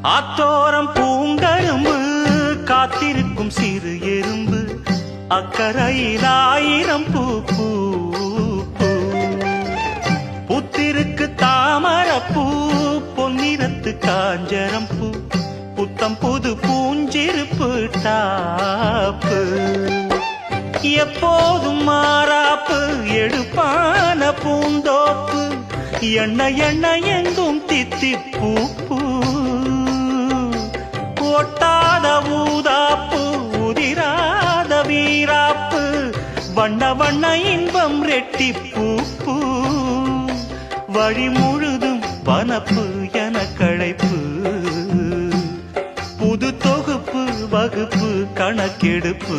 ஆத்தோரம் பூங்கரும்பு காத்திருக்கும் சிறு எறும்பு அக்கரையில் ஆயிரம் பூ பூ பூ. புத்திருக்கு தாமரப்பூ பொன்னிறத்து காஞ்சரம் பூ புத்தம் புது பூஞ்சிருப்பு டாப்பு. எப்போதும் மாறாப்பு எடுப்பான பூந்தோப்பு எண்ண எண்ண எங்கும் தித்திப்பூ பூ. ஒட்டாத ஊதாப்பு உதிராத வீராப்பு வண்ண வண்ண இன்பம் ரெட்டிப்பூ பூ. வழி முழுதும் வனப்பு என களைப்பு புது தொகுப்பு வகுப்பு கணக்கெடுப்பு.